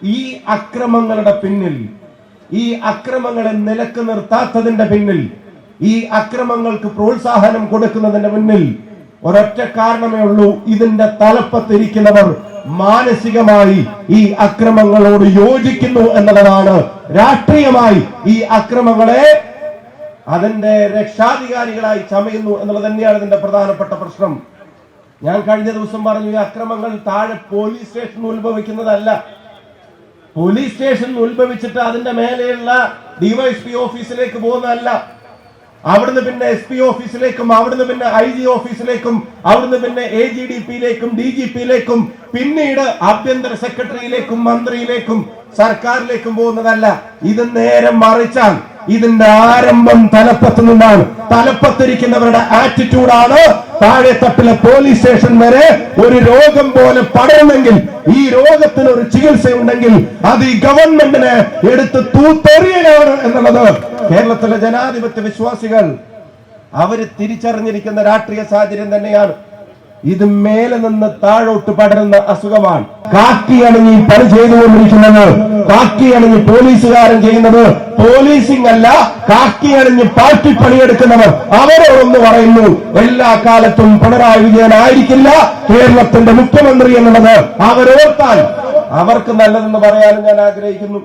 ഈ അക്രമങ്ങളുടെ പിന്നിൽ, ഈ അക്രമങ്ങളെ നിലക്ക് നിർത്താത്തതിന്റെ പിന്നിൽ, ഈ അക്രമങ്ങൾക്ക് പ്രോത്സാഹനം കൊടുക്കുന്നതിന്റെ മുന്നിൽ ഒരൊറ്റ കാരണമേ ഉള്ളൂ. ഇതിന്റെ തലപ്പത്തിരിക്കുന്നവർ മാനസികമായി ഈ അക്രമങ്ങളോട് യോജിക്കുന്നു എന്നുള്ളതാണ്. രാഷ്ട്രീയമായി ഈ അക്രമങ്ങളെ അതിന്റെ രക്ഷാധികാരികളായി ചമയുന്നു എന്നുള്ളത് തന്നെയാണ് ഇതിന്റെ പ്രധാനപ്പെട്ട പ്രശ്നം. ഞാൻ കഴിഞ്ഞ ദിവസം പറഞ്ഞു, ഈ അക്രമങ്ങൾ താഴെ പോലീസ് സ്റ്റേഷൻ ഉത്ഭവിക്കുന്നതല്ല. പോലീസ് സ്റ്റേഷൻ ഉത്ഭവിച്ചിട്ട് അതിന്റെ മേലെയുള്ള ഡിവൈഎസ്പി ഓഫീസിലേക്ക് പോകുന്നതല്ല. അവിടുന്ന് പിന്നെ SP ഓഫീസിലേക്കും, അവിടുന്ന് പിന്നെ IG ഓഫീസിലേക്കും, അവിടുന്ന് പിന്നെ AGDP-യിലേക്കും DGP-യിലേക്കും, പിന്നീട് ആഭ്യന്തര സെക്രട്ടറിയിലേക്കും മന്ത്രിയിലേക്കും സർക്കാരിലേക്കും പോകുന്നതല്ല. ഇത് നേരെ മറിച്ചാൽ ഇതിന്റെ ആരംഭം തലപ്പത്ത് നിന്നാണ്. തലപ്പത്തിരിക്കുന്നവരുടെ ആറ്റിറ്റ്യൂഡാണ് താഴെത്തട്ടിലെ പോലീസ് സ്റ്റേഷൻ വരെ ഒരു രോഗം പോലെ പടരുമെങ്കിൽ, ഈ രോഗത്തിന് ഒരു ചികിത്സയുണ്ടെങ്കിൽ അത് ഈ ഗവൺമെന്റിനെ എടുത്ത് തൂത്തെറിയലാണ് എന്നുള്ളത് കേരളത്തിലെ ജനാധിപത്യ വിശ്വാസികൾ അവര് തിരിച്ചറിഞ്ഞിരിക്കുന്ന രാഷ്ട്രീയ സാഹചര്യം തന്നെയാണ്. ഇത് മേലെ നിന്ന് താഴോട്ട് പടരുന്ന അസുഖമാണ്. കാക്കി അണിഞ്ഞ് പണി ചെയ്തുകൊണ്ടിരിക്കുന്നത്, കാക്കി അണിഞ്ഞ് പോലീസുകാരൻ ചെയ്യുന്നത് പോലീസിംഗ് അല്ല, കാക്കി അണിഞ്ഞ് പാർട്ടി പണിയെടുക്കുന്നവർ അവരോടൊന്ന് പറയുന്നു, എല്ലാ കാലത്തും പിണറായി വിജയൻ ആയിരിക്കില്ല കേരളത്തിന്റെ മുഖ്യമന്ത്രി എന്നുള്ളത് അവരോർത്താൽ അവർക്ക് നല്ലതെന്ന് പറയാനും ഞാൻ ആഗ്രഹിക്കുന്നു.